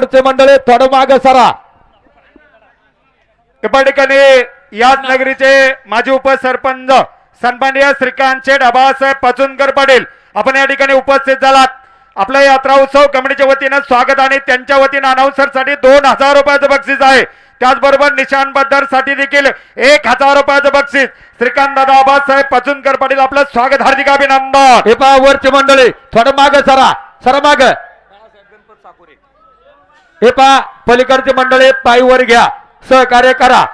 वरचे मंडळी थोडं मागे सरा. या ठिकाणी याच नगरीचे माजी उपसरपंच सन्माननीय श्रीकांत शेठ आबासाहेब पचुनकर पाटील आपण या ठिकाणी उपस्थित झालात. आपला यात्रा उत्सव कमिटीच्या वतीनं स्वागत आणि त्यांच्या वतीनं अनाउन्सर साठी 2000 रुपयाचं बक्षीस आहे. त्याचबरोबर निशाण बद्दर साठी देखील 1000 रुपयाचं बक्षीस. श्रीकांत दादा आबासाहेब पचुनकर पाटील आपलं स्वागत, हार्दिक अभिनंदन. हे पहा वरचे मंडळी थोडं मागे सरा, सरा माग. हे पहा पलीकडचे मंडळी पायीवर घ्या, सहकार्य करा.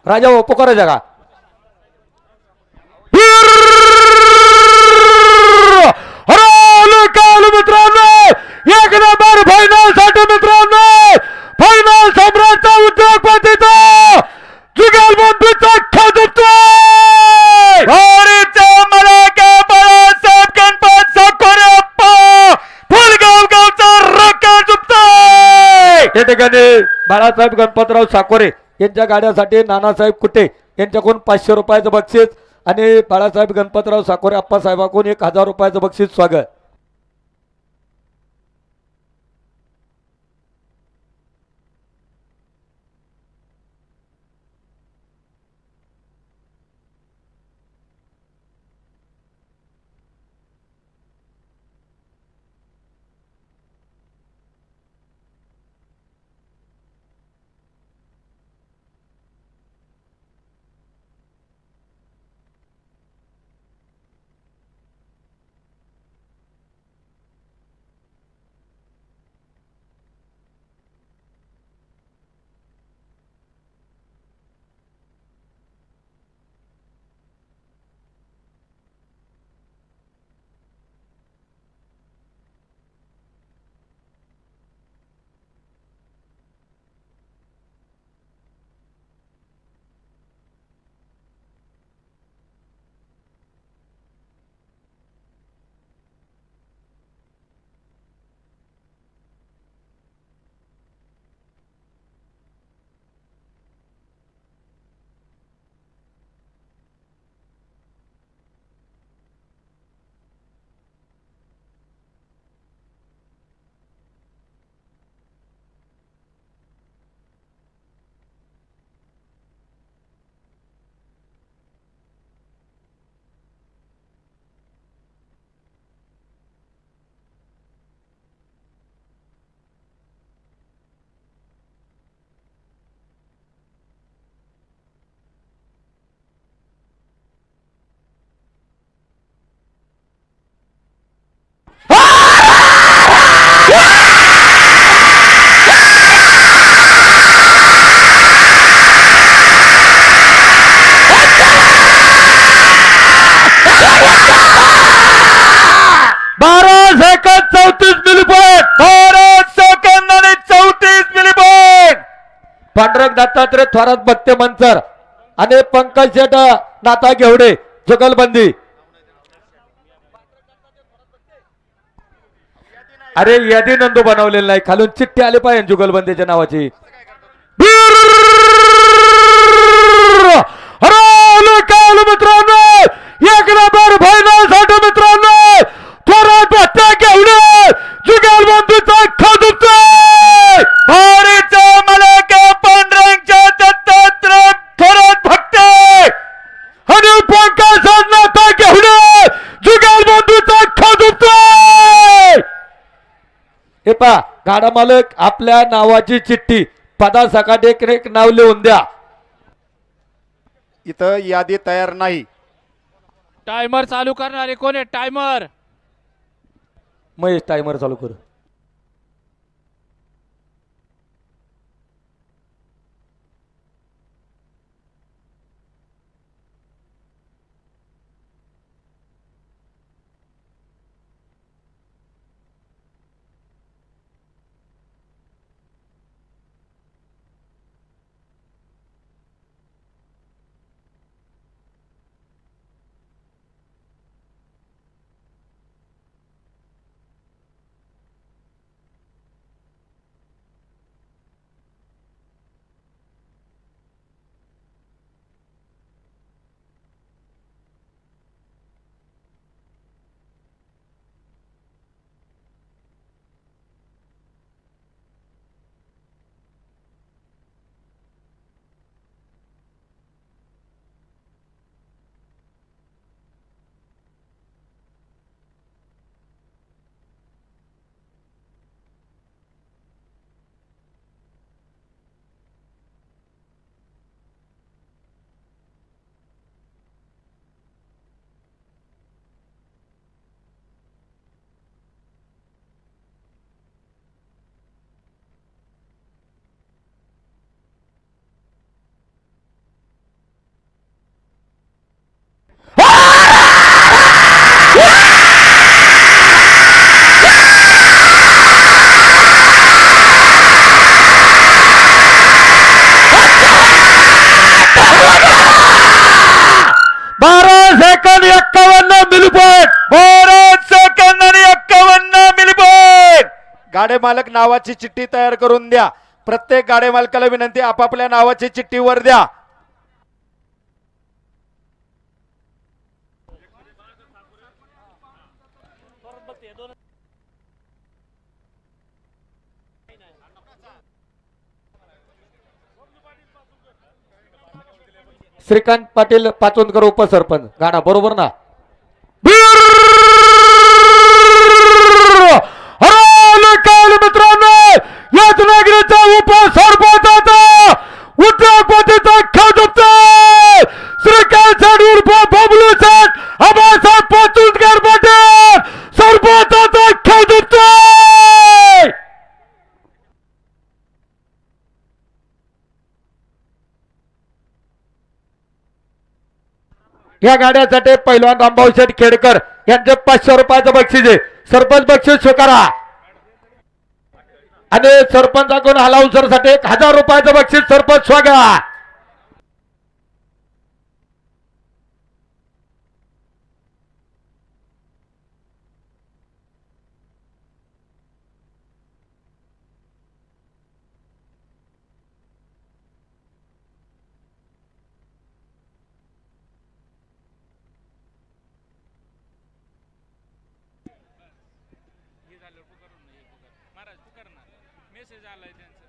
राजा ओपो करा जगा. मित्रांनो एक नंबर फायनल साठी मित्रांनो, फायनल सम्राटचा उद्योगपतीचा जुगलबंदीचा खजुतोय. या ठिकाणी बाळासाहेब गणपतराव साकोरे यांच्या गाड्यासाठी नानासाहेब कुटे यांच्याकडून 500 रुपयाचं बक्षीस आणि बाळासाहेब गणपतराव साकोरे आप्पासाहेबांकडून 1000 रुपयाचं बक्षीस. स्वागत. पांडुरंग दत्तात्रय थोरात भक्ते मंचर आणि पंकज शेट नाता घेवडे जुगलबंदी. अरे यादी नंदू बनवलेलं नाही, खालून चिठ्ठी आली पाहिजे जुगलबंदीच्या नावाची. मित्रांनो एक नंबर फायनल साठी मित्रांनो थोरात भक्ते घेवडे जुगलबंदीचा खजुतोय. थोरात भक्ते आणि पंकज नाता घेवडे जुगलबंदीचा खजुतोय. हे पा गाडा मालक आपल्या नावाची चिठ्ठी पदासकाट एक नाव लिहून द्या. इथं यादी तयार नाही. टायमर चालू करणारे कोण आहे? टायमर महेश टायमर चालू करू. गाडे मालक नावाची चिठ्ठी तयार करून द्या. प्रत्येक गाडे मालकाला विनंती, आपापल्या नावाची चिठ्ठी वर द्या. श्रीकांत पाटील पाचोंदकर उपसरपंच गाडा बरोबर ना. मित्रांनो याच नगरीचा उपसरपंचाचा उद्योगपतीचा खेळ श्रीकांत उर्फ बबलू शेठ आबासाहेब पाचोंदकर पाटील सरपंचाचा खेळ दुखतोय. या गाड्यासाठी पैलवान रामभाऊ शेठ खेडकर यांचे 500 रुपयाचं बक्षीस आहे. सरपंच बक्षीस स्वीकारा आणि सरपंचाकडून हलाउसरसाठी 1000 रुपयाचं बक्षीस सरपंच स्वागत. मेसेज आलाय त्यांचा.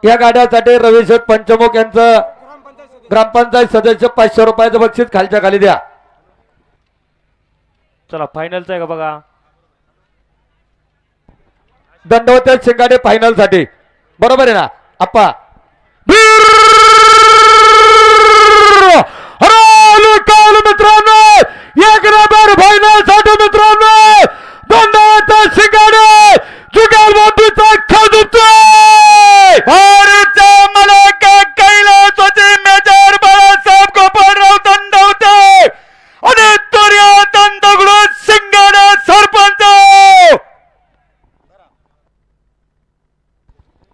या गाड्यासाठी रविशेठ पंचमुख यांचं ग्रामपंचायत सदस्य 500 रुपयाचं बक्षीस खालच्या खाली द्या. चला फायनलचं आहे का बघा. दंडवते शिंगाडे फायनल साठी बरोबर आहे ना आप्पा. मित्रांनो एक नंबर फायनल साठी मित्रांनो दंडवते शिंगाडे जुगाल बाबीचा खेळ दुखतोय. मेजर बाळासाहेब गोपाळराव दंडवते आणि तुर्या दगडू शिंगाडे सरपंच.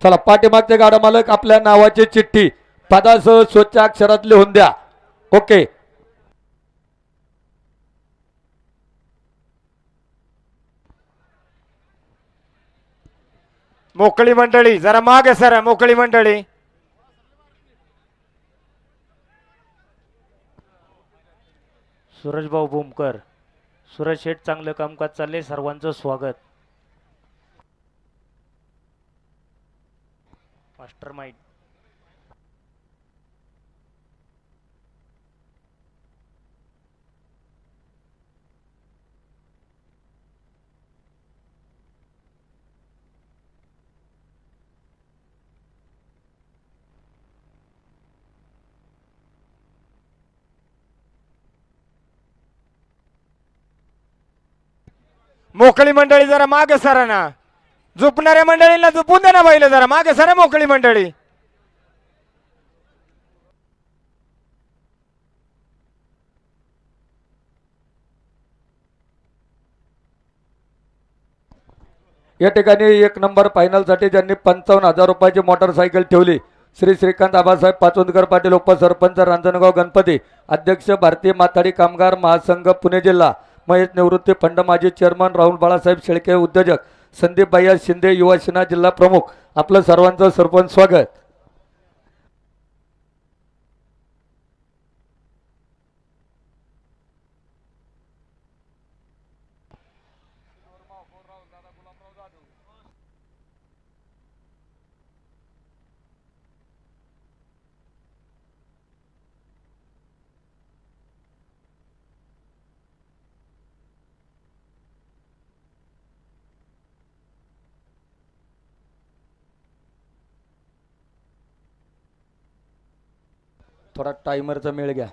चला पाठीमागचे गाडा मालक आपल्या नावाची चिठ्ठी पदासह स्वच्छ अक्षरात लिहून द्या. ओके. मोकळी मंडळी जरा मागे सर. मोकळी मंडळी सूरजभाऊ भूमकर, सूरज शेठ चांगलं कामकाज चाललंय, सर्वांचं स्वागत. मास्टर माइंड मोकळी मंडळी जरा मागे सरा ना. झोपणाऱ्या मंडळींना झोपून दे ना पहिले. जरा मागे सरा मोकळी मंडळी. या ठिकाणी एक नंबर फायनल साठी ज्यांनी 55,000 रुपयाची मोटरसायकल ठेवली श्री श्रीकांत आबासाहेब पाचोंदकर पाटील उपसरपंच रांजणगाव गणपती, अध्यक्ष भारतीय माथाडी कामगार महासंघ पुणे जिल्हा, महेश निवृत्ती फंड माजी चेअरमन राहुल बाळासाहेब शेळके उद्योजक, संदीप भैया शिंदे युवा सेना जिल्हा प्रमुख, आपलं सर्वांचं सरपंच स्वागत. थोडा टायमरचा मेळ घ्या.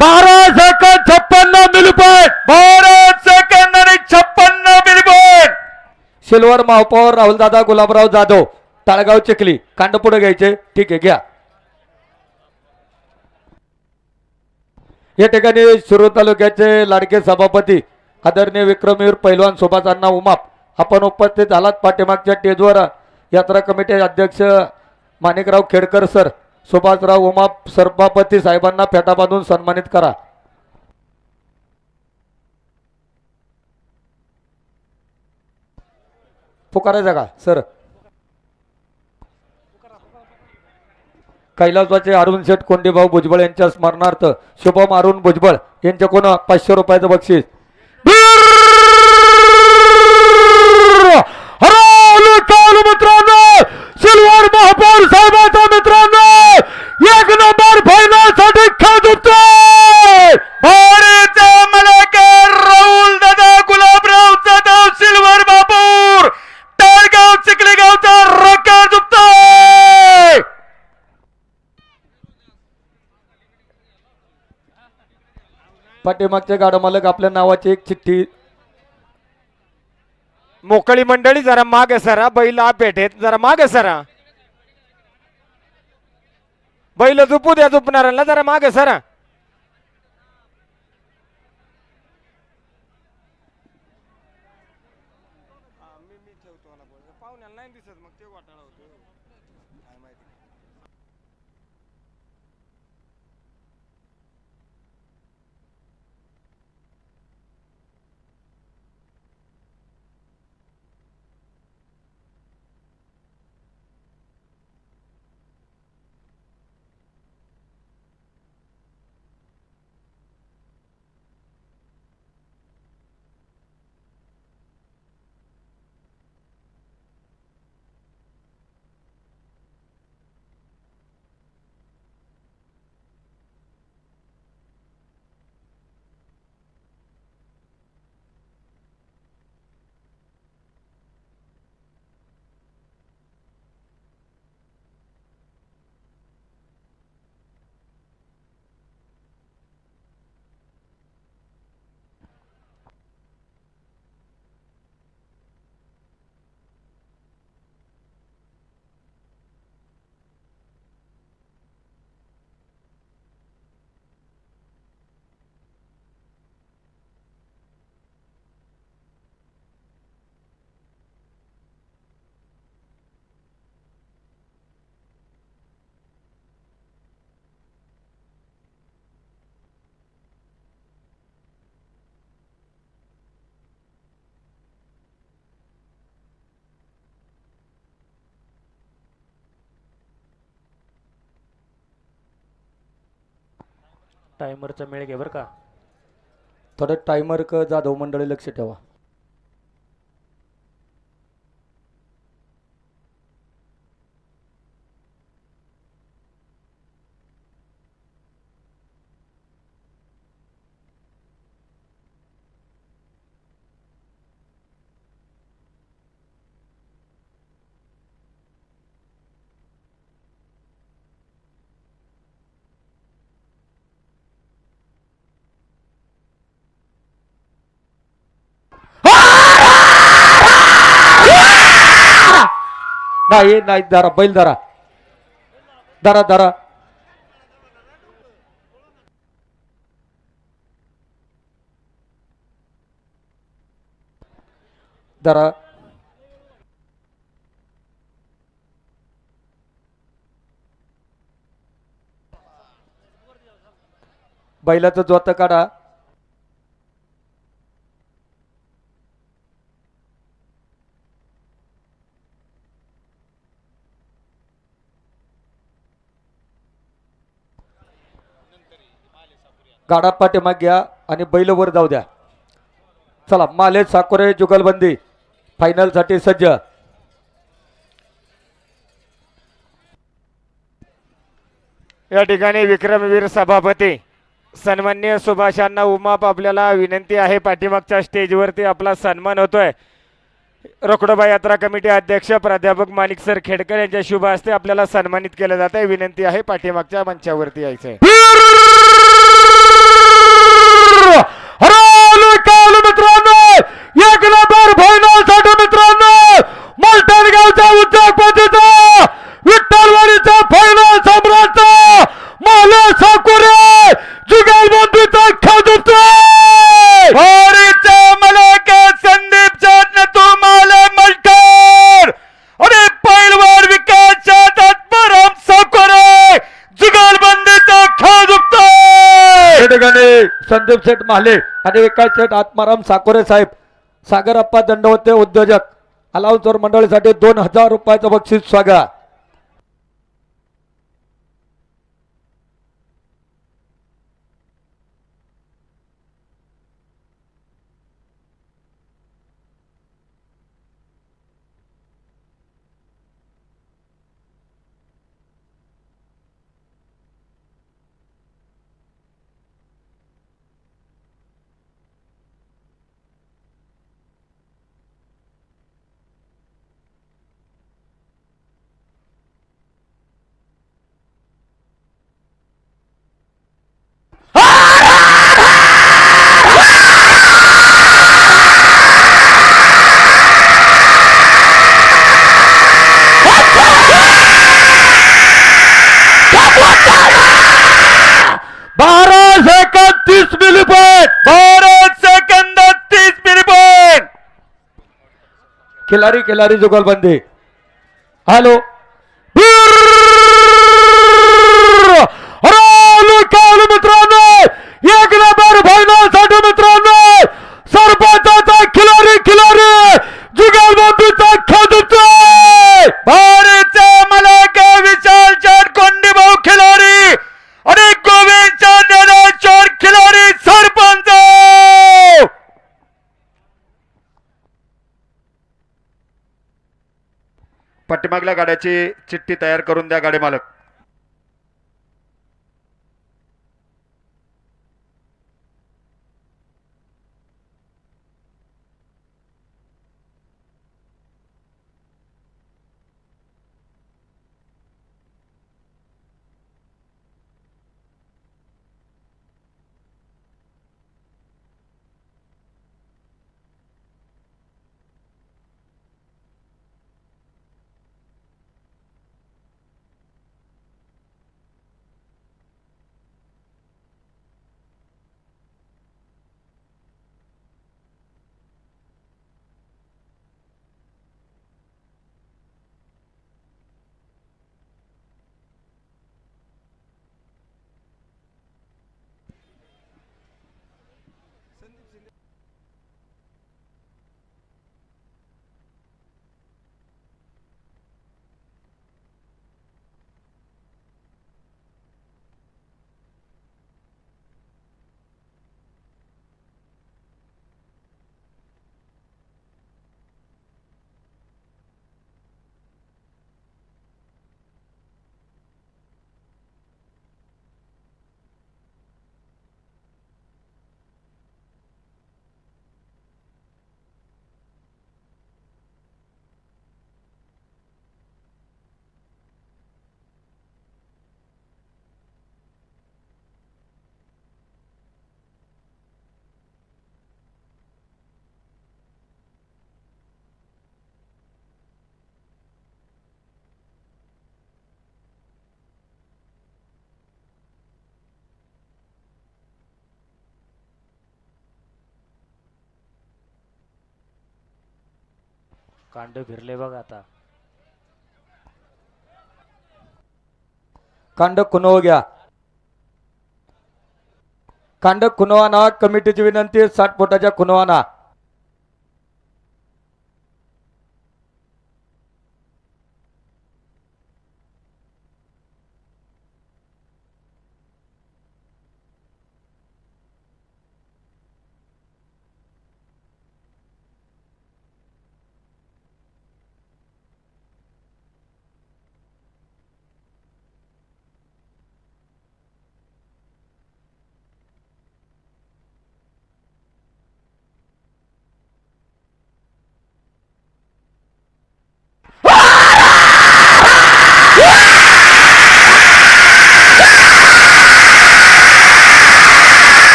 बारा सेकंद 56 मिलीपॉइंट. भारत सेकंद आणि 56 मिलीपॉइंट. सिल्वर महापौर राहुलदादा गुलाबराव जाधव ताळगाव चिखली. कांड पुढे घ्यायचे. ठीक आहे घ्या. या ठिकाणी शिरूर तालुक्याचे लाडके सभापती आदरणीय विक्रमवीर पैलवान सुभाष अण्णा उमाप आपण उपस्थित झालात. पाठीमागच्या स्टेजवर यात्रा कमिटी अध्यक्ष माणिकराव खेडकर सर, सुभाषराव उमाप सभापती साहेबांना फेटा बांधून सन्मानित करा. पुकारायचा का सर? कैलासवाचे अरुण शेठ कोंडीभाऊ भुजबळ यांच्या स्मरणार्थ शुभम अरुण भुजबळ यांच्याकडून 500 रुपयाचं बक्षीस. मित्रांनो सिल्वर महापौर साहेबांचा मित्रांनो 1 नंबर फायनल साठी खेळ जिंकतोय भारत मलाकर राहुल दादा गुलाबराव जाधव सिल्वर बापूर टाळगाव चिखली गावचा रकार झुकतोय. पाठीमागचे गाडा मालक आपल्या नावाची एक चिठ्ठी. मोकळी मंडळी जरा मागे सरा. बैल भेटेत जरा मागे सरा. बैल झुपू द्या झुपणाऱ्यांना जरा मागे सरा. टायमरचा मेळ घे बरं का. थोडं टायमर क जाधव मंडळी लक्ष ठेवा. नाही नाही धरा बैल धरा धरा धरा. धरा. बैलाचं जोत काढा. गाडा पाठीमाग घ्या आणि बैल वर जाऊ द्या. चला माले साकोरे जुगलबंदी फायनल साठी सज्ज. या ठिकाणी विक्रमवीर सभापती सन्माननीय सुभाषांना उमाप आपल्याला विनंती आहे, पाठीमागच्या स्टेजवरती आपला सन्मान होतोय. रोकडोबा यात्रा कमिटी अध्यक्ष प्राध्यापक माणिक सर खेडकर यांच्या शुभ हस्ते आपल्याला सन्मानित केलं जात आहे. विनंती आहे पाठीमागच्या मंचावरती यायचंय. मित्रांनो एक नंबर फायनल साठी मित्रांनो मलटण गावचा उद्योगपतीचा विठ्ठलवाडीचा फायनल सम्राट माले साकोरे जुगलबंदीचा खेळ संदीप जाटने तू माले मलटण आणि पैलवान विकासच्या तत्परम साकोरे जुगलबंदीचा खेळ दुखतोय. या ठिकाणी संदीप शेठ माले आणि विकास शेठ आत्माराम साकोरे साहेब, सागरप्पा दंडवते उद्योजक, अलाउन्सर मंडळीसाठी 2000 रुपयाचं बक्षीस स्वागत. खिलारी जुगलबंदी. हॅलो मित्रांनो एक नंबर फायनल साठी मित्रांनो सरपंचाचा खिलारी जुगलबंदीचा खेळ भारीचा मलाक विशाल चाट कोंडीभाऊ खिलारी आणि गोविंदच्या ज्ञानेश्वर खिलारी सरपंच. पाठीमागल्या गाड्याची चिठ्ठी तयार करून द्या गाडी मालक. कांड फिरले बघ आता. कांड खुनव घ्या. कांड खुनवाना कमिटीची विनंती 60 फुटाच्या खुनवाना.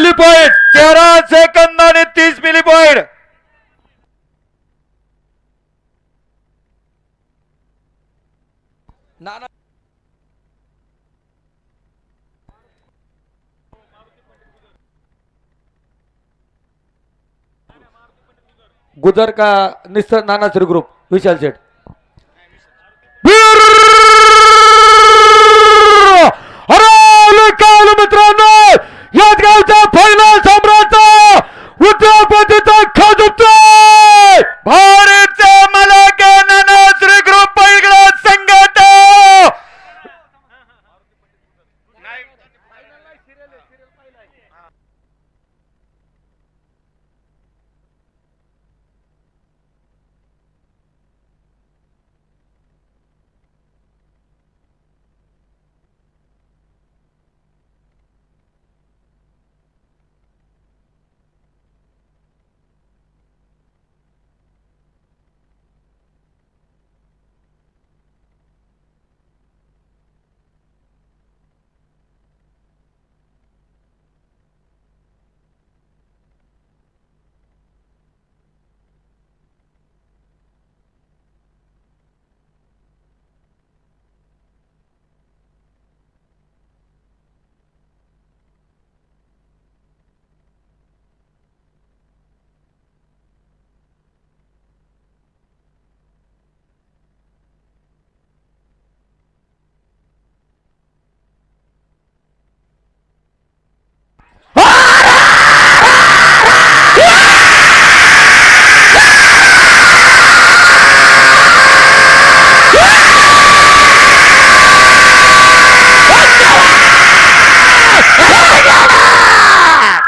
Milli point. 13 सेकंद आणि 30 मिली पॉइंट. नाना गुजर का निस्तर नाना श्री ग्रुप विशाल शेठ. काल मित्रांनो याच गावचा फायनल सम्राट उद्योगपतीचा खाजुपतोय. भारतचा मलक नाना श्री ग्रुप पहिला संघात.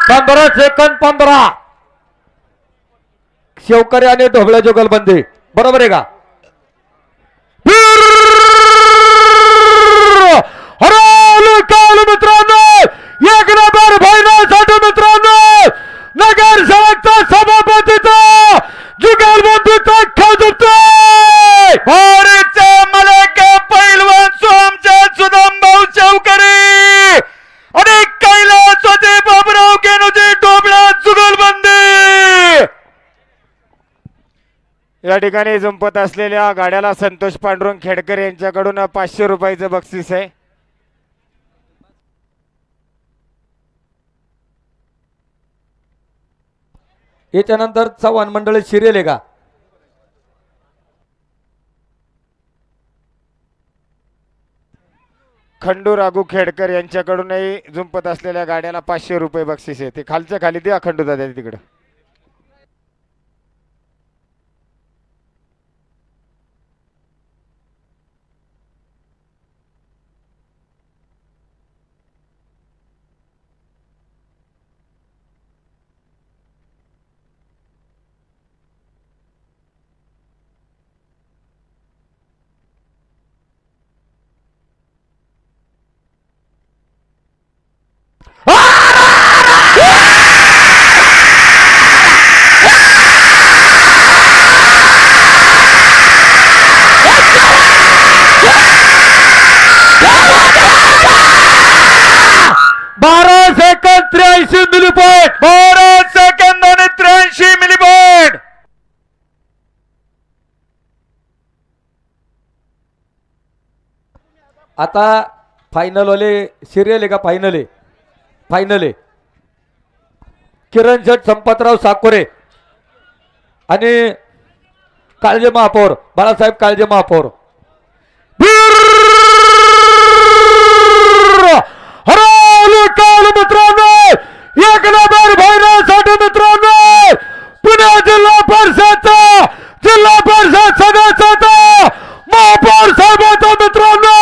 पंधरा सेकंद 15. शेवकरी आणि ढोबळ्या जुगलबंदी बरोबर आहे का. काल मित्रांनो एक नंबर फायनल साठी मित्रांनो नगर सेवकचा सभापतीचा जुगलबंदीचा खाजुपतोय. भारतचा मलक पैलवान सोमच्या सुदाम भाऊ शेवकरी आणि कैलास होते बाबराव गेनुजी डोबळा जुगलबंदी. या ठिकाणी जुंपत असलेल्या गाड्याला संतोष पांडुरंग खेडकर यांच्याकडून 500 रुपयाचं बक्षीस आहे. याच्यानंतर चव्हाण मंडळी शिरेल आहे का. खंडू राघू खेडकर यांच्याकडूनही जुंपत असलेल्या गाड्याला 500 रुपये बक्षीस आहे. ते खालच्या खाली द्या खंडू दादा तिकडं. Milli point. 12 सेकंद आणि 83 मिली पॉइंट. आता फायनल वाले सिरियल आहे का. फायनल आहे. फायनल आहे किरण शेठ संपतराव साकोरे आणि काळजे महापौर बाळासाहेब काळजे महापौर. काल मित्रांनो एक नंबर फायनल साठी मित्रांनो पुणे जिल्हा परिषदचा जिल्हा परिषद सदस्याचा महापौर साहेबांचा मित्रांनो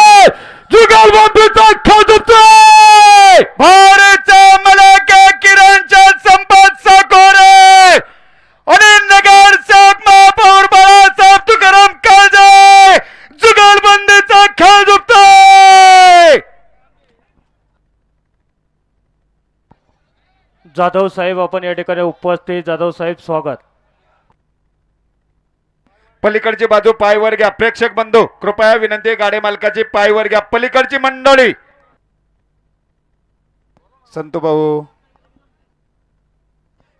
जुगलबंदीचा खाजुपतोय. भारतचा मलक किरणच्या संपत साकोरे आणि नगर सेवक महापौर बाळासाहेब तुकाराम काळजे जुगलबंदीचा खेळ झुकतोय. जाधव साहेब आपण या ठिकाणी उपस्थित. जाधव साहेब स्वागत. पलीकडची बाजू पायवर घ्या. प्रेक्षक बंधू कृपया विनंती, गाडी मालकाची पायवर घ्या. पलीकडची मंडळी संतू भाऊ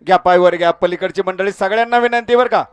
घ्या पायवर घ्या पलीकडची मंडळी सगळ्यांना विनंती बरं का.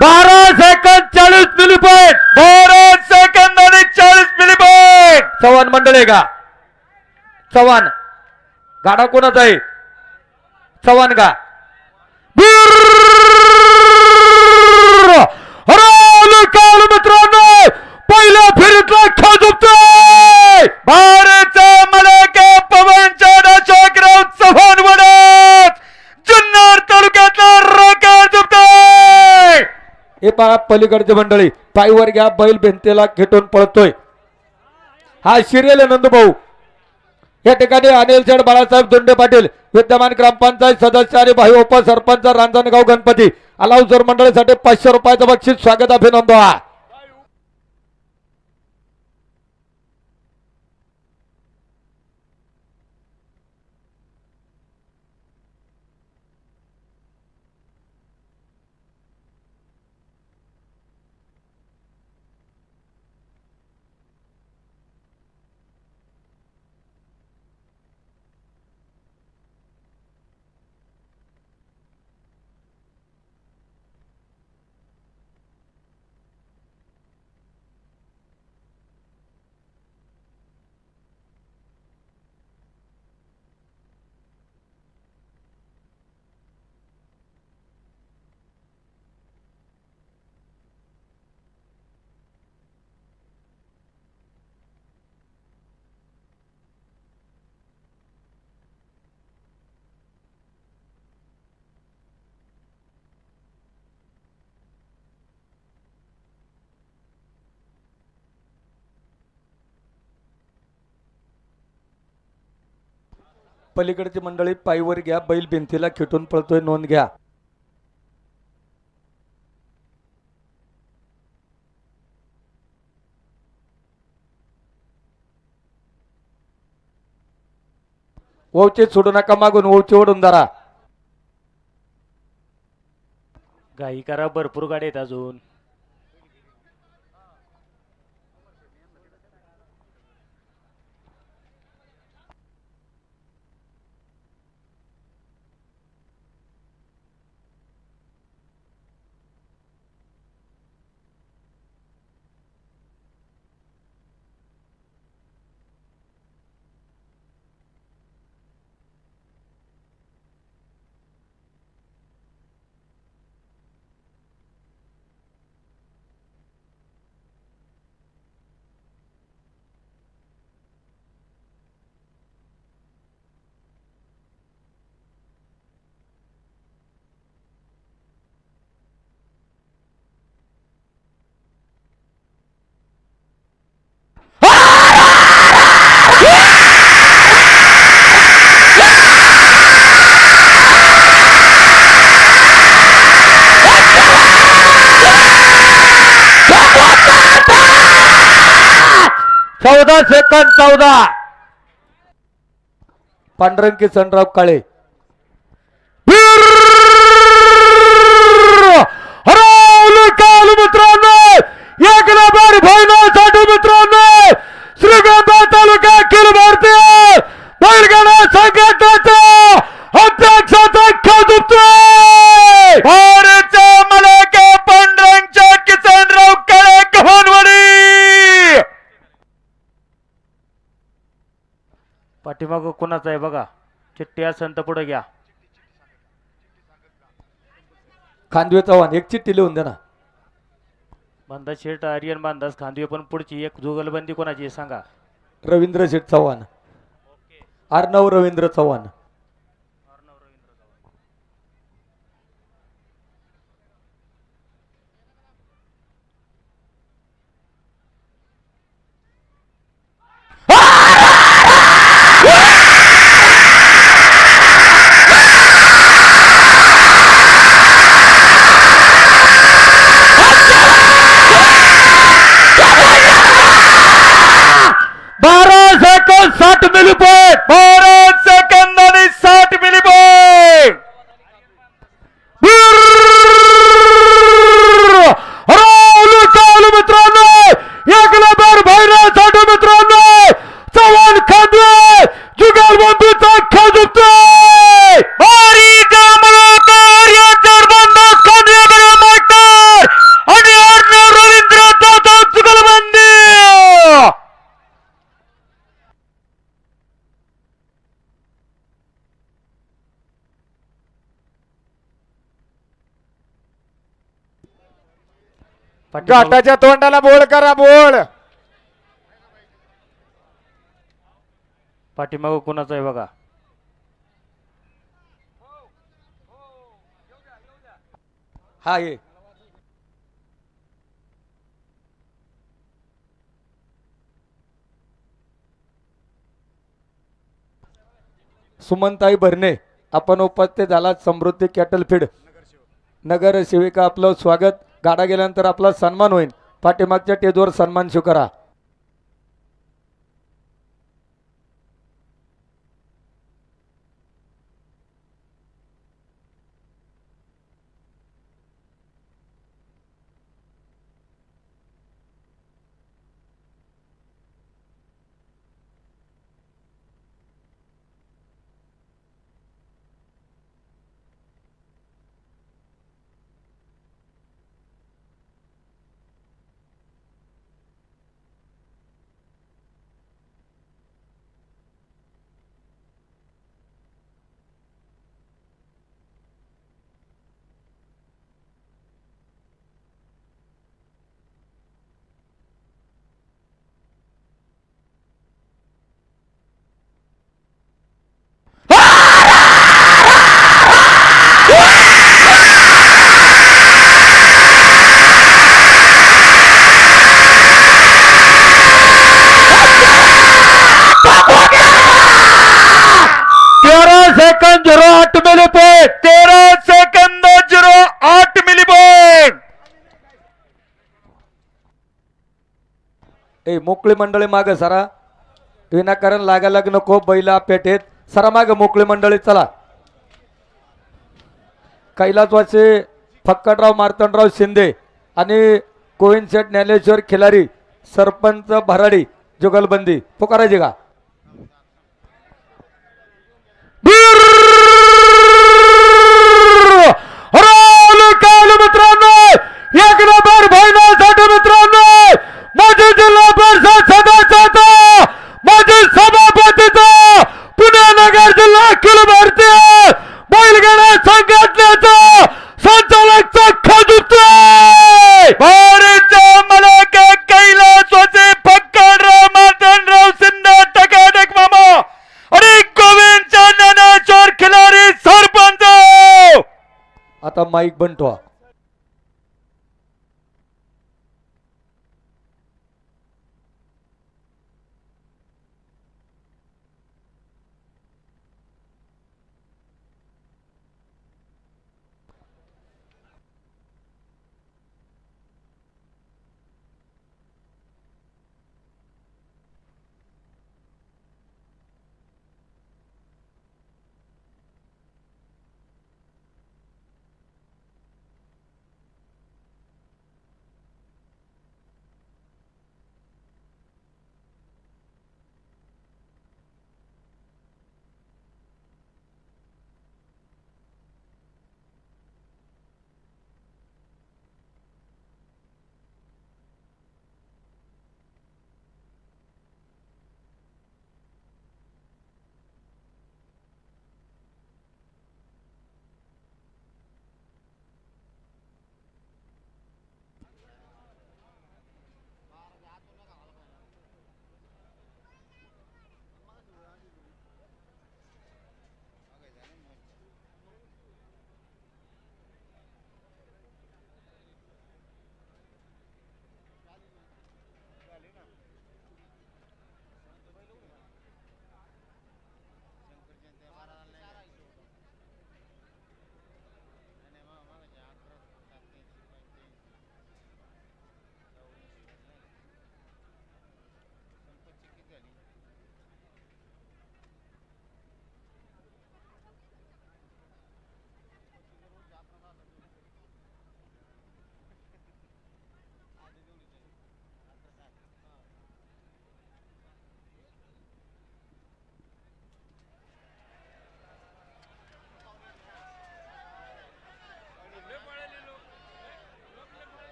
बारा सेकंद 40 मिली पॉईंट. 12 सेकंद आणि 40 मिली पॉईंट. चव्हाण मंडळ आहे का? चव्हाण गाडा कोणाचा आहे? चव्हाण का? मित्रांनो पहिल्या फेरीतला खेळ झुकतोय. भारतचा मलाका पवनचंद अशोकराव चव्हाण वडद जुन्नर तालुक्यातला रॉकेट झुकतोय. हे पहा पलीकडची मंडळी पायवर घ्या बैल भिंतीला खेटून पळतोय. हा शिरेल नंदू भाऊ. या ठिकाणी अनिल शेठ बाळासाहेब दोंडे पाटील विद्यमान ग्रामपंचायत सदस्य आणि भाई उपसरपंच रांजणगाव गणपती अलाउजर मंडळीसाठी 500 रुपयाचं बक्षीस स्वागत अभिनंदन. पलीकडची मंडळी पायवर घ्या बैल भिंतीला खेटून पळतोय नोंद घ्या. ओवचे सोडू नका मागून ओवचे ओढून धरा. घाई करा भरपूर गाडी आहेत अजून. 14 सेकंद 14. पांढरंगी सनराव काळे हरवलं काल मित्रांनो. एक नंबर भैरवसाठी मित्रांनो श्रीगोंदा तालुका अखिल भारतीय बैलगाडा संघटनेचा अध्यक्षाचा खासदार भारतचा मलाका पांढऱ्यांच्या किसनराव काळे गव्हाणवाडी. पाठीमागं कोणाचा आहे बघा. चिठ्ठी असेल तर पुढे घ्या. खांदवे चव्हाण एक चिठ्ठी लिहून दे ना. बांधा शेट आर्यन बांधास खांदवे पण पुढची एक जुगलबंदी कोणाची आहे सांगा. रवींद्र शेठ चव्हाण. अर्णव रवींद्र चव्हाण. भारत सेकंदाने 60 मिली पॉइंट. मित्रांनो एक नंबर भैरवसाठी मित्रांनो चव्हाण खांदवे जुगलबंदीचा खासदार बारीचा मलाकार या जरबंदाज खांदवेकडे मास्टर आणि अर्णव रवींद्र दादा जुगलबंदी. घाटाच्या तोंडाला बोळ करा बोळ. पाठीमागं कोणाचा आहे बघा. हा ये सुमनताई भरणे आपण उपस्थित झाला. समृद्धी कॅटल फीड नगरसेविका आपलं स्वागत. गाडा गेल्यानंतर आपला सन्मान होईल. पाठीमागच्या टेजवर सन्मान स्वीकारा. सेकंद 08 मिली पॉइंट. 13 सेकंद 08 मिली पॉइंट. ए मोकळी मंडळी माग सरा. विनाकारण लागायला नको. बैला पेटेत सरा माग मोकळी मंडळी चला. कैलासवासी फक्कडराव मार्तंडराव शिंदे आणि गोविंदशेठ ज्ञानेश्वर खिलारी सरपंच भराडी जुगलबंदी पुकारायची का. मित्रांनो एक नंबर भैरवसाठी मित्रांनो माजी जिल्हा परिषद सदस्याचा माजी सभापतीचा पुणे नगर जिल्हा अखिल भारतीय बैलगाडा संघटनेचा संचालकचा खासदार भारतचा मलाका कैलासवासी फक्कडराव मार्तंडराव शिंदे टकाटक मामा आणि गोविंदच्या ज्ञानेश्वर खिलारी सरपंच. आता माईक बनतो.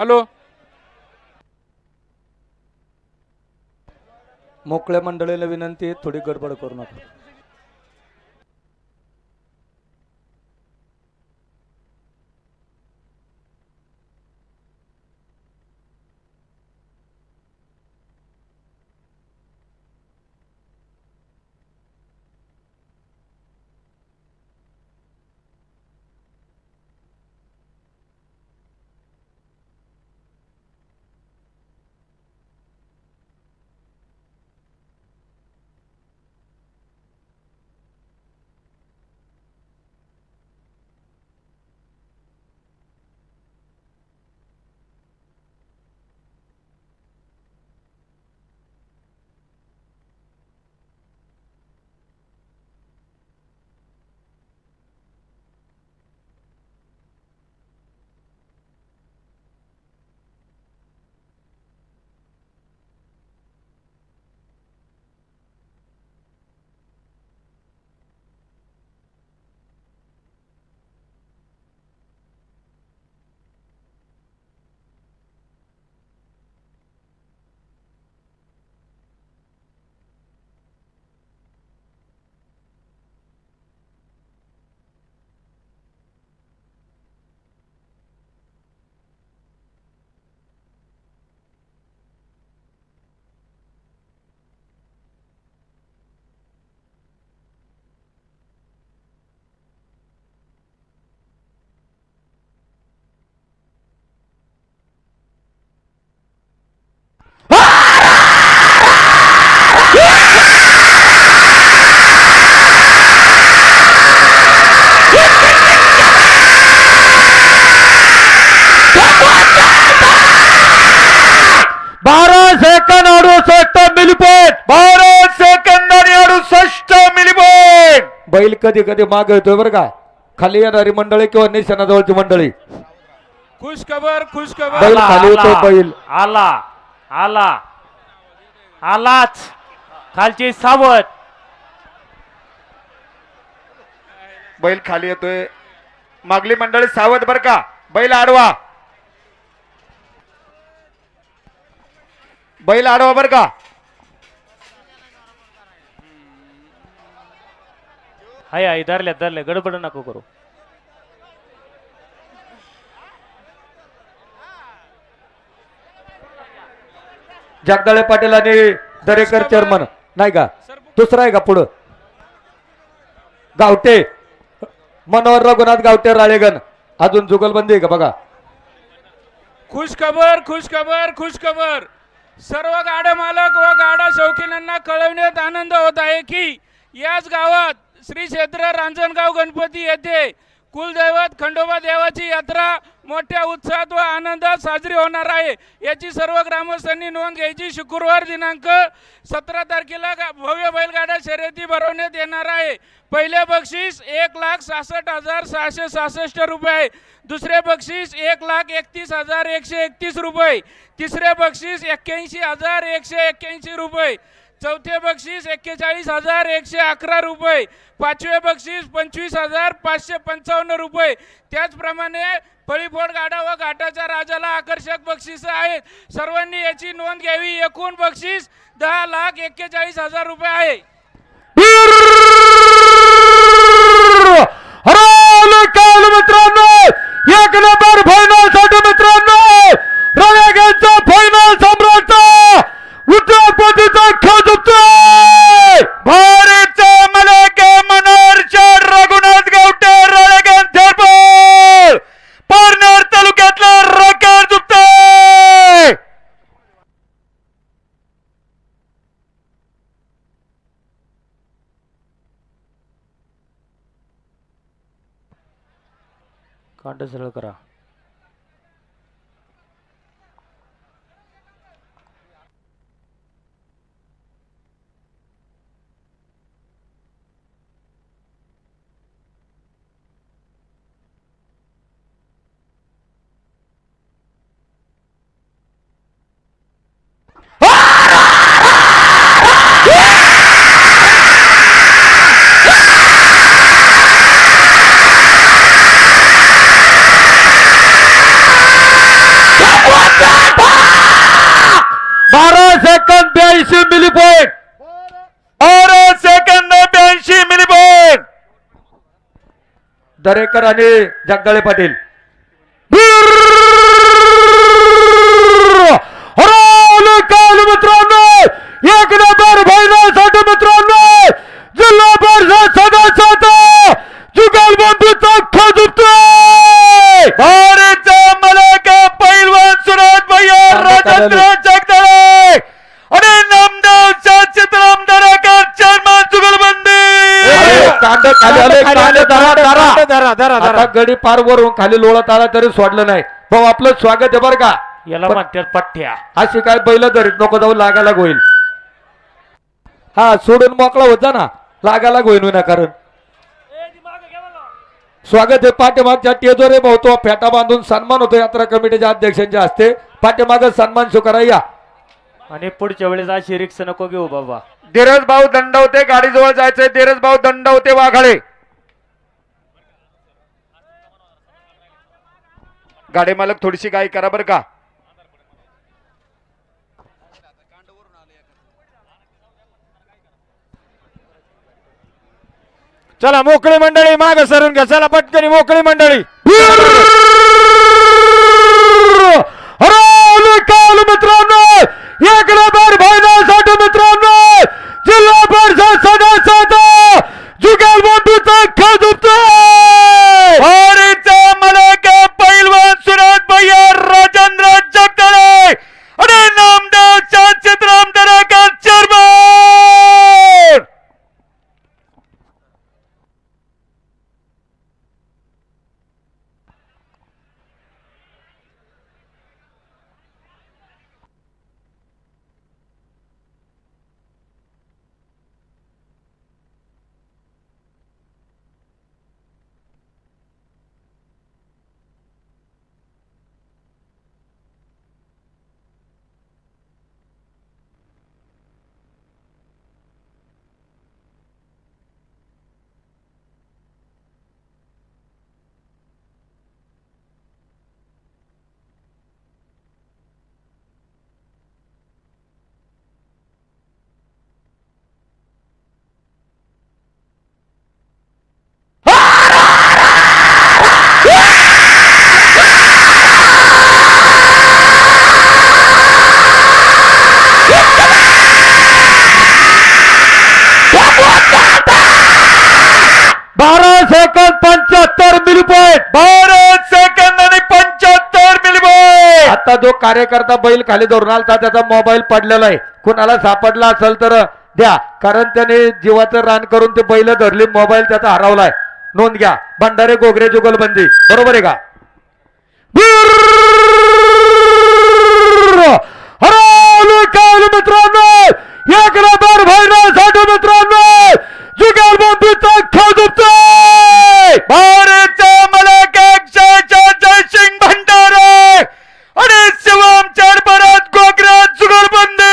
हॅलो. मोकळ्या मंडळीला विनंती आहे, थोडी गडबड करू नका. बैल कधी कधी माग येतोय बरं का, खाली येणारी मंडळी किंवा निशाणाजवळची मंडळी. खुश खबर, खुश खबर. बैल खाली येतो, बैल आला आला आलाच खालची सावध. बैल खाली येतोय, मागली मंडळी सावध बर का. बैल आडवा, बैल आडवा बर का. हाय हाय धरल्या धरल्या, गडबड नको करू. जगदाळे पाटील आणि दरेकर चेअरमन नाही का, दुसरा आहे का पुढं, गावटे मनोहर रघुनाथ गावटे राळेगण. अजून जुगलबंदी आहे का बघा. खुश खबर, खुश खबर, खुश खबर. सर्व गाडा मालक व गाडा शौकीनांना कळवण्यात आनंद होत आहे की याच गावात श्री क्षेत्र रांजणगाव गणपती येथे कुलदैवत खंडोबा देवाची यात्रा मोठ्या उत्साहात व आनंदात साजरी होणार आहे. याची सर्व ग्रामस्थांनी नोंद घ्यायची. शुक्रवार दिनांक 17 तारखेला भव्य बैलगाडा शर्यती भरवण्यात येणार आहे. पहिले बक्षीस 1,66,666 रुपये, दुसरे बक्षीस 1,31,131 रुपये, तिसरे बक्षीस 81,181 रुपये, चौथे बक्षीस 41,111 रुपये, पाचवे बक्षीस 25,555 रुपये. त्याचप्रमाणे पळीफोड गाडा व घाटाच्या राजाला आकर्षक बक्षीस आहेत. सर्वांनी याची नोंद घ्यावी. एकूण बक्षीस 10,41,000 रुपये आहे. मित्रांनो, एक नंबर फायनल साठी मित्रांनो रळेगणचा फायनल सम्राट उद्योगपतीचा खेळ जिंकतोय. भारतचा मलक मनोहरच्या रघुनाथ गावटे रळेगण झेडपळ पारनेर तालुक्यातला रकेट जिंकतोय. कांड सरळ करा. Milli point. भारत सेकंद 82 मिली पॉईंट. दरेकर आणि जगदाळे पाटील. मित्रांनो एक नंबर फायनलसाठी मित्रांनो जिल्हा परिषद सदस्य जुगलबंदीचा खजुतोय. भारतचा मलाका पैलवान सुरत भैया राजेंद्र जगदाळे आणि नामदेव चित्रम दराकर चेअरमन जुगलबंदी. कांदा खाली आले, कांदा धरा, धरा. धरा धरा आता धरा. गडी पार वरून खाली लोळत आला तरी सोडलं नाही. भाऊ आपलं स्वागत आहे बरं का. याला म्हणतात पठ्ठ्या. अशी काय बैल धरीत नको जाऊ, लागायला होईल. हा सोडून मोकळा होता ना, लागायला होईल विनाकारण. स्वागत आहे पाठीमागच्या टेजोरे भाऊ फेटा बांधून सन्मान होतो यात्रा कमिटीच्या अध्यक्षांच्या हस्ते. पाठीमाग सन्मान स्वीकारा या. आणि पुढच्या वेळेस अशी रिक्स नको घेऊ बाबा. धीरज भाऊ दंडवते गाडीजवळ जायचंय. धीरज भाऊ दंडवते वाघाळे. गाडी मालक थोडीशी गाई करा बरं का. चला मोकळी मंडळी माग सरून घ्या. चला पटकनी मोकळी मंडळी. मित्रांनो एक नंबर फायनलसाठी मित्रांनो जिल्हा परिषद सदस्य जुगलबंदीचा खजुतोय. भारतचा मलाका पैलवान सुरत भैया राजेंद्र जगदाळे आणि नामदेव चित्रम दराकर चेअरमन. सेकंद 75 मिली पॉईंट. भारत सेकंद आणि 75 मिली पॉईंट. आता जो कार्यकर्ता बैल खाली धरून आलता त्याचा मोबाईल पडलेला आहे. कुणाला सापडला असेल तर द्या, कारण त्याने जीवाचं रान करून ते बैल धरली. मोबाईल त्याचा हरवलाय. नोंद घ्या. भंडारे गोगरे जुगलबंदी. बरोबर आहे का. मित्रांनो एक नंबर फायनलसाठी मित्रांनो जुगलबंदीचा खजुतोय. भारतचा मलाका जयसिंग भंडारे आणि शिवम चरपरात गोगरे जुगलबंदी.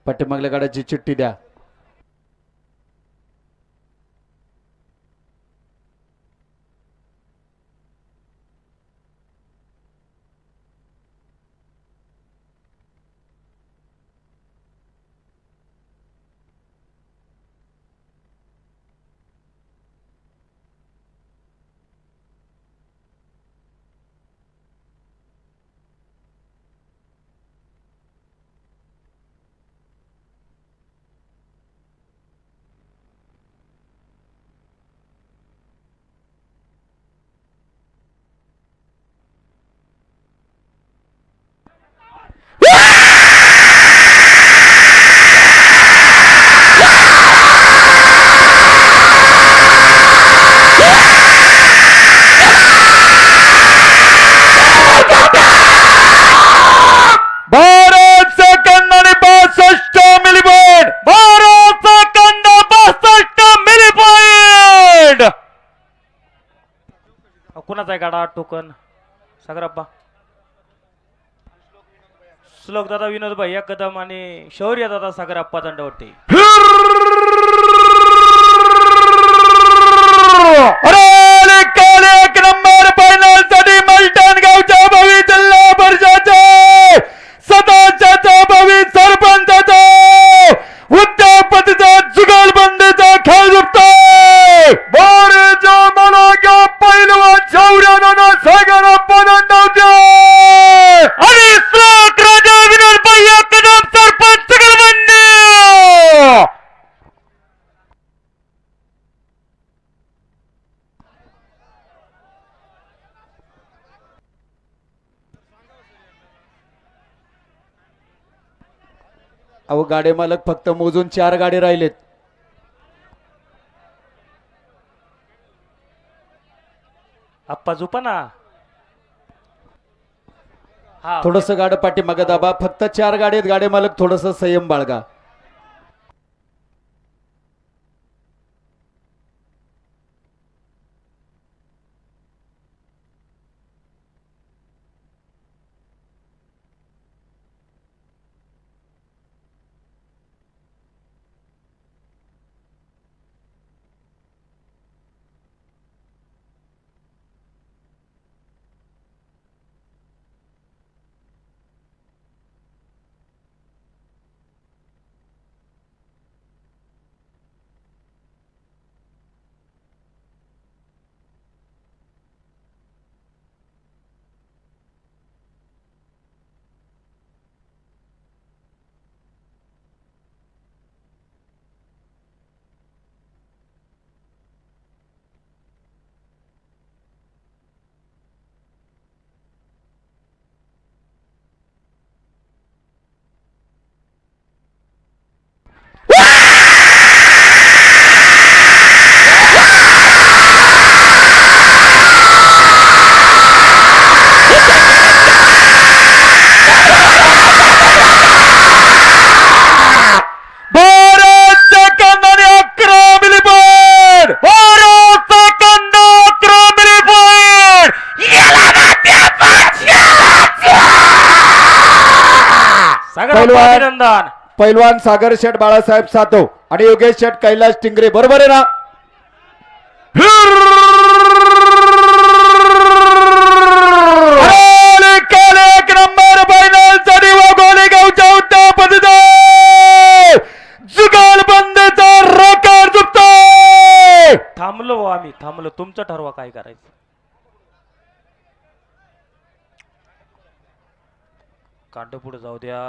पाठीमागल्या गाड्याची चिठ्ठी द्या. कुणाचा आहे गाडा टोकन सागरप्पा श्लोक दादा विनोद भाई कदम आणि शौर्य दादा सागरप्पा दंडवटे अरे काल एक नंबर फायनल साठी मलटण गावच्या भवी जिल्हा परिषदेचे सदाच्याचा भवी सरपंचाचा उद्यापतीचा जुगलबंदीचा खेळ झुकतोय बोरेच्या मला घ्या पहिलवान शौर्यानं सागर पदंडावते आणि श्लोक राजा विनोद भैया कदम सरपंच जुगलबंदी अहो गाडे मालक फक्त मोजून 4 गाडे राहिलेत. आप्पा झोपा ना. हा थोडस गाडं पाठीमागे दाबा. फक्त 4 गाडी आहेत गाडे मालक, थोडस संयम बाळगा. अभिनंदन. पैलवान सागर शेठ बाळासाहेब सातव आणि योगेश शेठ कैलास टिंगरे, बरोबर आहे ना? काल एक नंबर फायनल साठी वाघोली गावच्या उद्यापतीचा जुगलबंदीचा रेकॉर्ड झुकतोय. थांबलो हो आम्ही, थांबलो. तुमचं ठरवा काय करायचं. कांड पुढे जाऊ द्या.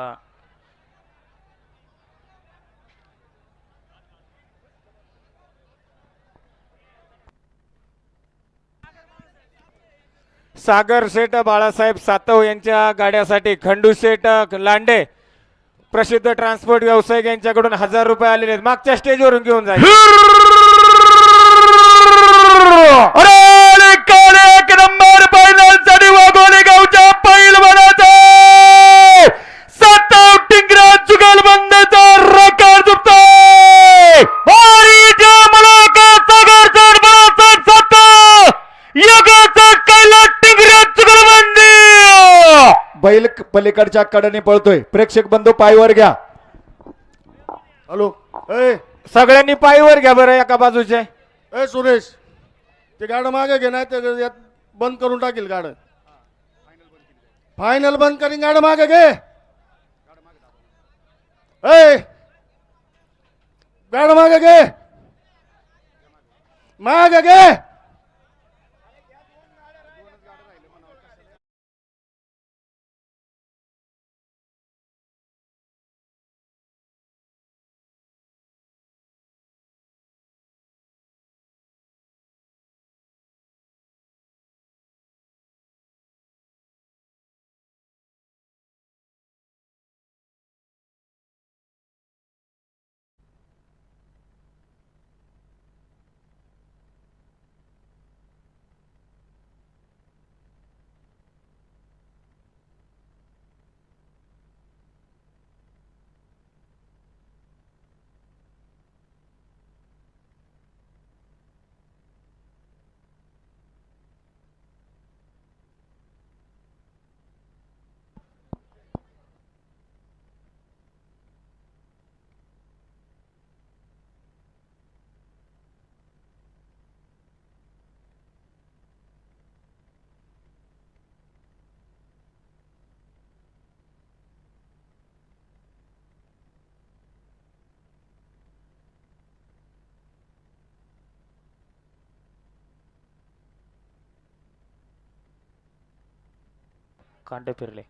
सागर शेठ बाळासाहेब सातव यांच्या गाड्यासाठी खंडू शेठ लांडे प्रसिद्ध ट्रान्सपोर्ट व्यावसायिक यांच्याकडून 1000 रुपये आलेले आहेत. मागच्या स्टेजवरून घेऊन जाईल. अरे काल एक नंबर फायनल साठी वाघोली गावच्या पैलवानाचा सातव टिंगरा जुगलबंदीचा रेकॉर्ड झुकतोय. सागर शेठ बाळासाहेब सातव योगाचा कैलास टिंगरा जुगलबंदी. बैल पलीकडच्या कडेने पळतोय. प्रेक्षक बंधू पायवर घ्या. हॅलो ए सगळ्यांनी पायीवर घ्या बरं एका बाजूचे. ए सुरेश, ते गाडं मागे घे, नाही तर यात बंद करून टाकील गाडं. फायनल बंद करीन, गाडं मागे घे. ए गाडं मागे घे, मागे घे. कांडे फिरले.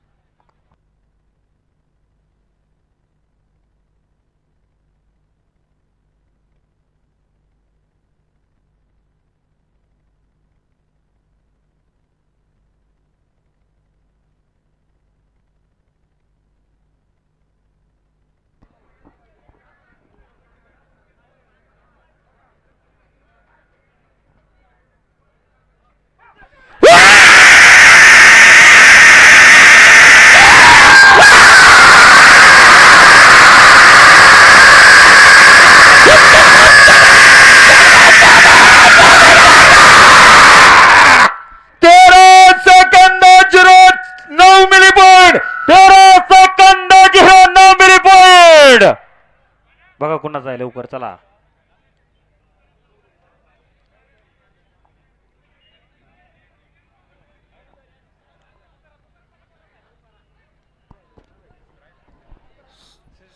बघा कुणाचा आहे लवकर चला.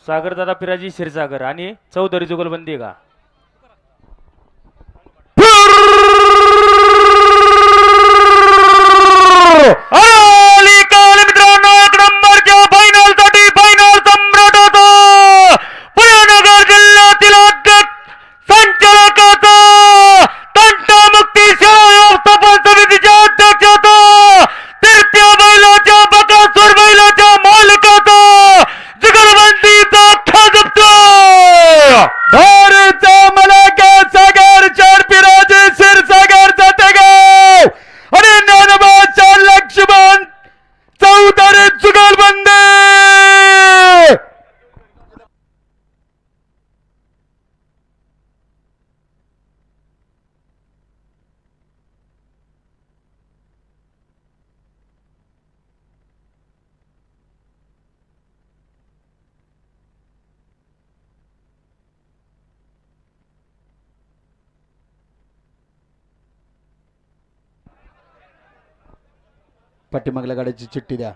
सागर दादा पिराजी क्षीरसागर आणि चौधरी जुगलबंदी का मित्रांनो एक नंबरच्या फायनल साठी फायनल सम्राट होता पुण्यानगर जिल्ह्यातील अध्यक्ष संचालकाचा तंटमुक्ती सेवा व्यवस्थापन समितीचे अध्यक्ष होता तिरत्या बैलाच्या बकासूर बैलाच्या मालकाचा जुगलबंदीचा खाजपतो भारत मलाका सागर चार पिराजी क्षीरसागर जाते गाव आणि ज्ञानोबाच्या लक्ष्मण चौधरी जुगलबंदी. पाठीमागल्या गाड्याची चिठ्ठी द्या.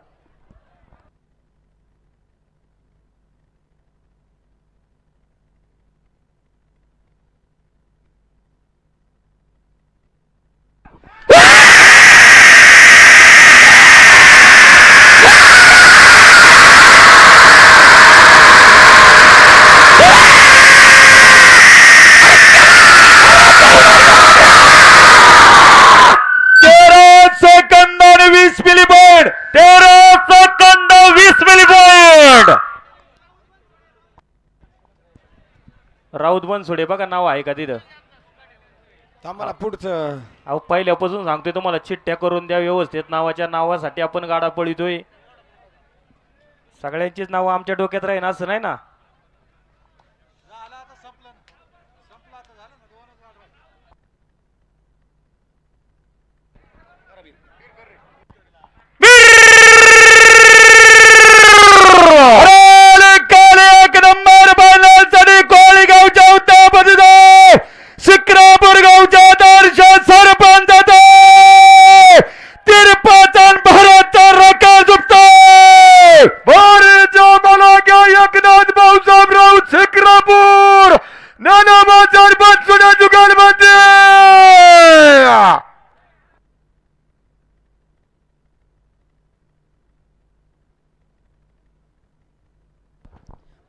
राऊत बनसोडे बघा नाव आहे का तिथं. आम्हाला पुढचं अहो पहिल्यापासून सांगतोय तुम्हाला चिठ्ठ्या करून द्या व्यवस्थित. नावाच्या नावासाठी आपण गाडा पळितोय. सगळ्यांचीच नावं आमच्या डोक्यात राहीन असं नाही ना. शिक्रापूर गावच्या आदर्श सरपंच तिरपाचन भारतचा रका झुकतोय एकनाथ भाऊसाहेब राऊत शिक्रापूर ज्ञानोबा सरपंच सुद्धा जुगलबंदी.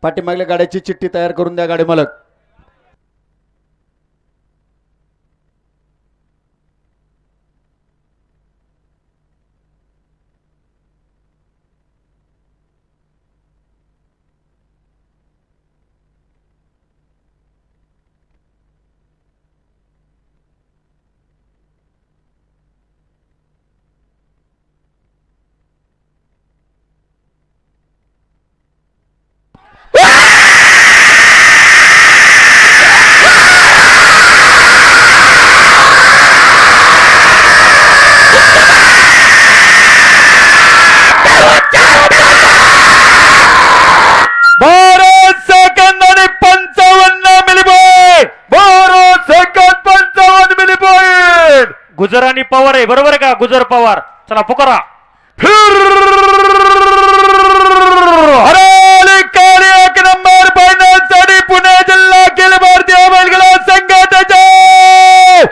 पाठीमागल्या गाड्याची चिठ्ठी तयार करून द्या गाडी मालक. भारत सेकंद आणि 55 मिली पॉईंट. भारत सेकंद 55 मिली पॉईंट. गुजर आणि पवार आहे बरोबर आहे का. गुजर पवार चला पुकारा. एक नंबर फायनल साठी पुणे जिल्हा अखिल भारतीय बैलगाडा संघटनेच्या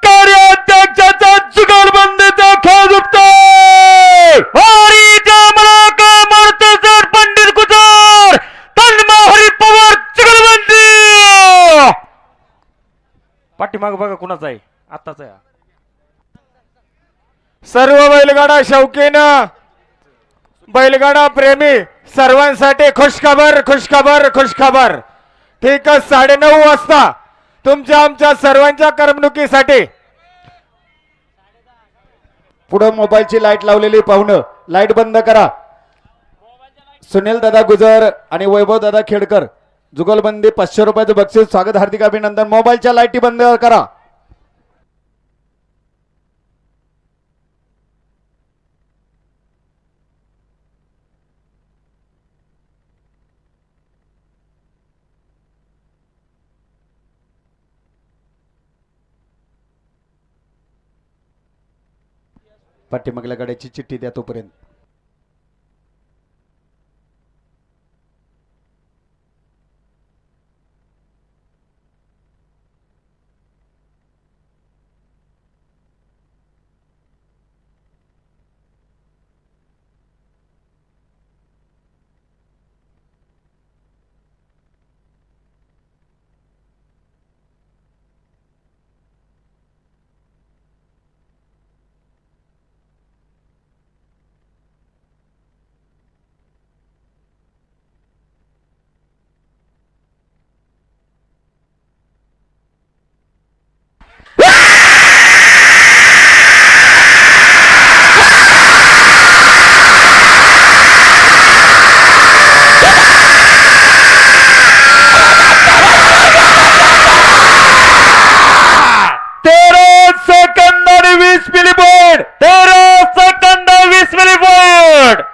कार्याध्यक्षाचा जुगलबंदीचा खास उठतोय. पाठीमाग बघा कुणाचा आहे आत्ताचा आहे हा. सर्व बैलगाडा शौकीन बैलगाडा प्रेमी सर्वांसाठी खुशखबर खुशखबर खुशखबर. ठीक 9:30 वाजता तुमच्या आमच्या सर्वांच्या करमणुकीसाठी पुढं मोबाईलची लाईट लावलेली पाहुणं लाईट बंद करा. सुनील दादा गुजर आणि वैभव दादा खेडकर जुगलबंदी 500 रुपयाचं बक्षीस स्वागत हार्दिक अभिनंदन. मोबाईलच्या लाईटी बंद करा. पाठीमागल्या गाड्याची चिठ्ठी द्या तोपर्यंत.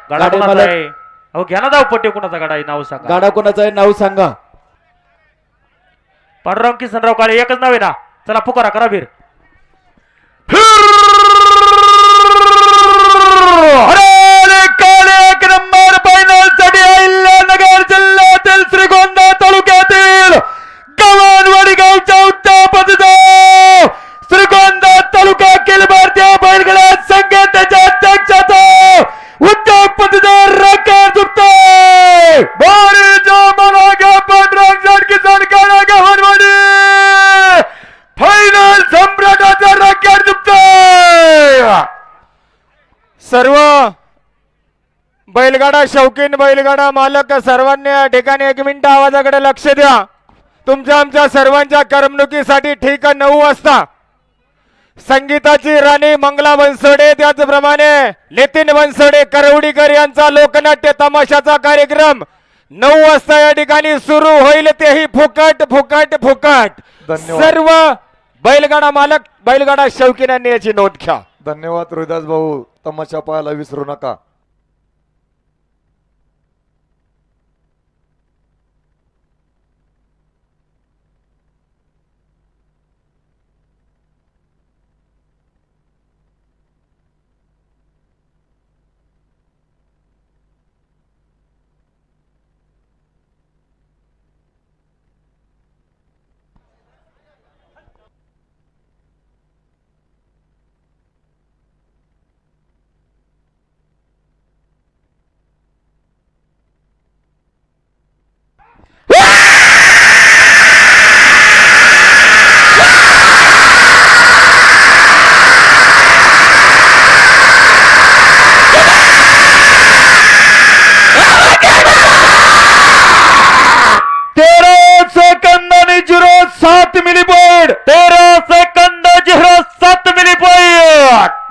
गाडा कोणाचा आहे अहो घ्या ना धाव पट्टे कुणाचा गाडा आहे नाव सांगा. गाडा कोणाचा आहे नाव सांगा. पांडुरंग किसनराव काळे एकच नाव आहे ना. चला पुकारा करा वीर. एक नंबर फायनल साठी अहिल्यानगर जिल्ह्यातील श्रीगोंदा तालुक्यातील गव्हाणवाडी गावच्या उत्तापतीचा श्रीगोंदा तालुका अखिल भारतीय बैलगाडा संघटनेच्या अध्यक्षाचा उत्तापतीचा रकार झुकतोय. बारीच्या मनागा पांडुरंग किसन काळा गव्हाणवाडी फायनल सम्राटाचा रकार झुकतोय. सर्व बैलगाडा शौकीन बैलगाडा मालक सर्वांनी या ठिकाणी 1 मिनिट आवाजाकडे लक्ष द्या. तुमच्या आमच्या सर्वांच्या करमणुकीसाठी ठीक 9 वाजता संगीताची राणी मंगला बनसोडे त्याचप्रमाणे नितीन बनसोडे करवडीकर यांचा लोकनाट्य तमाशाचा कार्यक्रम 9 वाजता या ठिकाणी सुरू होईल. तेही फुकट फुकट फुकट. सर्व बैलगाडा मालक बैलगाडा शौकीनांनी याची नोंद घ्या. धन्यवाद रोहिदास भाऊ. तमाशा पाहायला विसरू नका.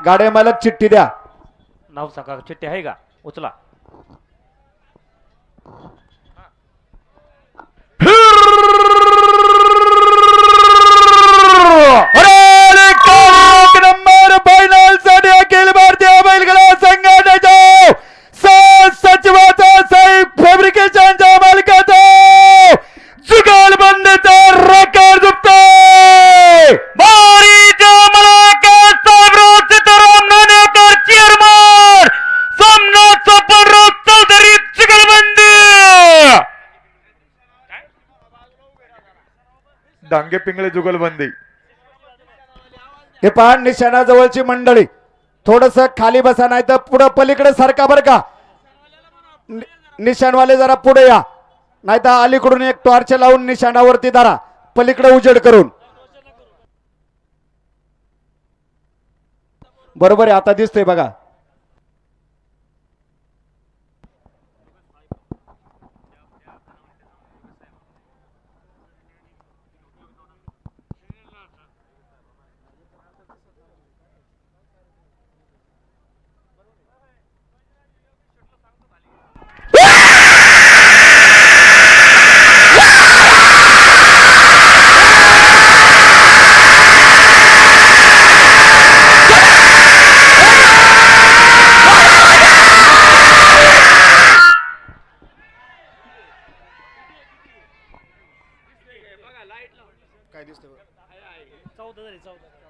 गाड्या मालक चिठ्ठी द्या. नाव सांगा चिठ्ठी आहे का उचला. नंबर फायनल साठी अखिल भारतीय बैलगाडा संघटनेच्या सचिवाचा साहेब फॅब्रिकेशनच्या मालकाचा जुगलबंदीचा रेकॉर्ड झुकतोय. बारीच्या मलाकार साहेबराव सीताराम नाणेकर चेअरमन सोमनाथ सोपनराव चौधरी जुगलबंदी. डांगे पिंगळे जुगलबंदी. हे पहा निशाणा जवळची मंडळी थोडस खाली बसा नाही तर पुढे पलीकडे सारखा बर का. निशाणवाले जरा पुढे या नाही तर अलीकडून एक टॉर्च लावून निशाणावरती धरा पलीकडे उजेड करून. बरोबर आहे, आता दिसतंय बघा.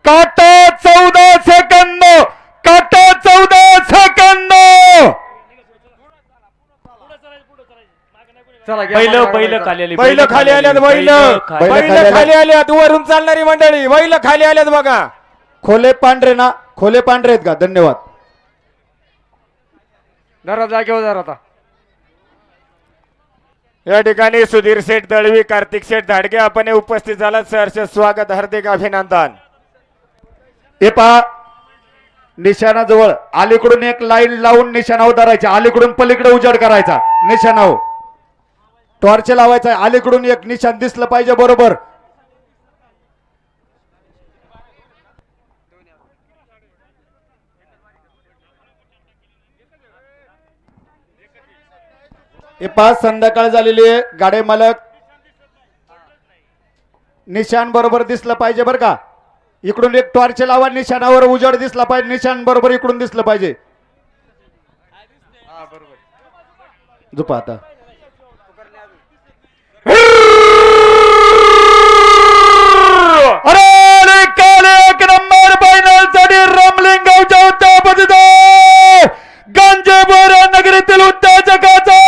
काटा 14 सेकंद, काटा 14 सेकंद. बैल खाली आली, बैल खाली आल्यात, बैल बैल खाली आल्यात, वरून चालणारी मंडळी बैल खाली आल्यात बघा. खोले पांढरे ना, खोले पांढरे आहेत का? धन्यवाद. जरा जागेवर जरा आता. या ठिकाणी सुधीर शेठ दळवी, कार्तिक शेठ धाडगे आपण हे उपस्थित झालात. सहर्ष स्वागत, हार्दिक अभिनंदन. हे पहा निशाणाजवळ अलीकडून एक लाईन लावून निशाणावर धरायचा, अलीकडून पलीकडे उजेड करायचा. निशाणावर टॉर्च लावायचा, अलीकडून एक निशाण दिसलं पाहिजे बरोबर. हे पाच संध्याकाळ झालेली आहे, गाडे मालक निशाण बरोबर दिसलं पाहिजे बरं का. इकडून एक टॉर्च लावा, निशाणावर उजेड दिसला पाहिजे, निशाण बरोबर इकडून दिसलं पाहिजे. झोपा आता. अरे काल एक नंबर फायनल साठी रामलिंगावच्या उत्तापतीचा गांजेबोर नगरीतील उत्तेजकाचा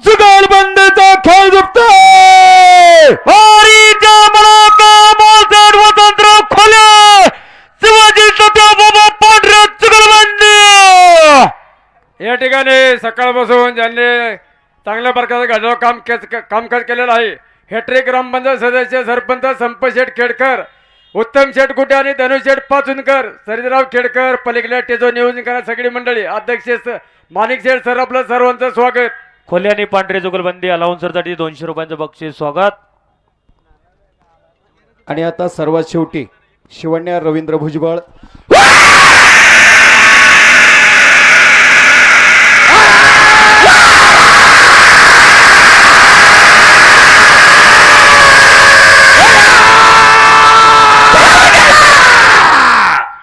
जुगलबंदीचा खेळ झुकतोय. हरीच्या मलाका मोलसेड वसंतराव खोले, शिवाजी सत्याबाबा पांढरे, जुगलबंदी. या ठिकाणी सकाळपासून ज्यांनी चांगल्या प्रकारचं गाडीवर कामकाज केलेलं आहे, हेट्रिक ग्रामपंचायत सदस्य सरपंच संपशेठ खेडकर, उत्तम शेठ कुटे आणि धनुष शेठ पाचुनकर, सरितराव खेडकर, पलीकडे टेजो नियोजन करा सगळी मंडळी, अध्यक्ष माणिक शेठ सर, आपलं सर्वांचं स्वागत. खोले आणि पांढरे जुगलबंदी अलाउन्सरसाठी 200 रुपयांचं बक्षीस स्वागत. आणि आता सर्वात शेवटी शिवण्या रवींद्र भुजबळ.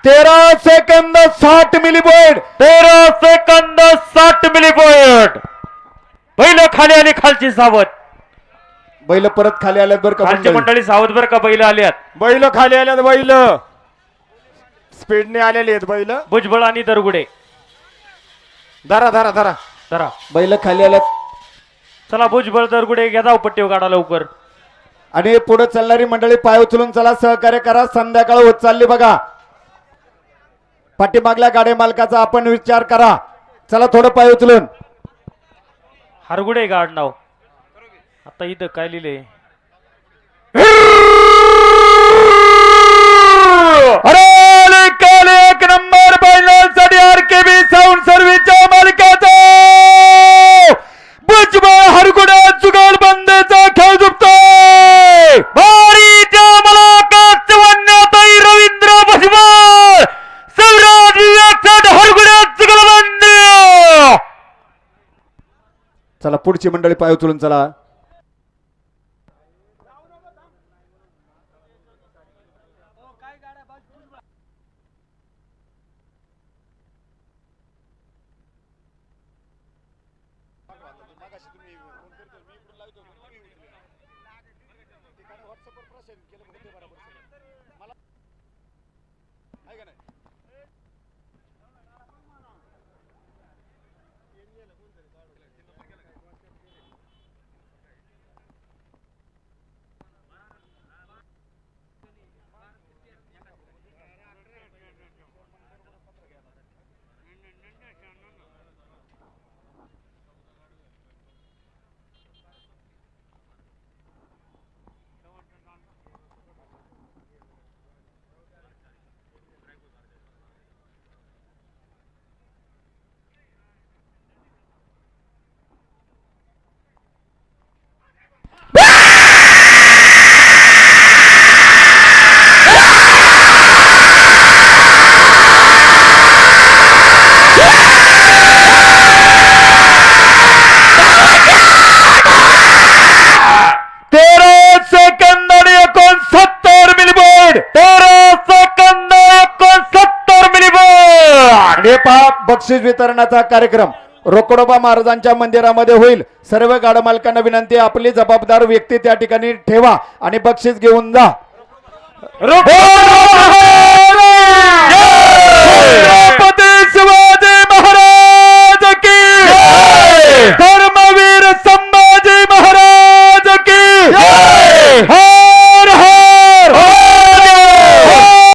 तेरा सेकंद 60 मिली पॉइंट, 13 सेकंद 60 मिली पॉइंट. बैल खाली आली, खालची सावध. बैल परत खाली आल्यात बरं का खालची मंडळी. मंडळी सावध बरं का, बैल आल्यात. बैल खाली आल्यात, बैल स्पीडने आलेली आहेत बैल. भुजबळ आणि दरगुडे धरा धरा धरा. धरा. बैल खाली आल्यात चला भुजबळ दरगुडे घ्या, धाव पट्टीवर काढा लवकर. आणि पुढे चालणारी मंडळी पाय उचलून चला, सहकार्य करा. संध्याकाळ होत चालली बघा. पाठीमागल्या गाडी मालकाचा आपण विचार करा. चला थोडं पाय उचलून. हरगुडे गाड नाव आता इथं काय लिहिले. अरे काल एक नंबर फायनल साठी आरकेबी साऊंड सर्व्हिसच्या मालकाचा भुजबळ हरगुडा जुगलबंदीचा खेळ झुकतोय. भारीच्या मुलाखत शिवण्याताई रवींद्र भुजबळ, सौराज विवेक शेठ, हरगुडा जुगलबंदी. चला पुढची मंडळी पाय उचलून चला. बक्षीस वितरणाचा कार्यक्रम रोकडोबा महाराजांच्या मंदिरामध्ये होईल. सर्व गाडा मालकांना विनंती आहे, आपली जबाबदार व्यक्ती त्या ठिकाणी ठेवा आणि बक्षीस घेऊन जा.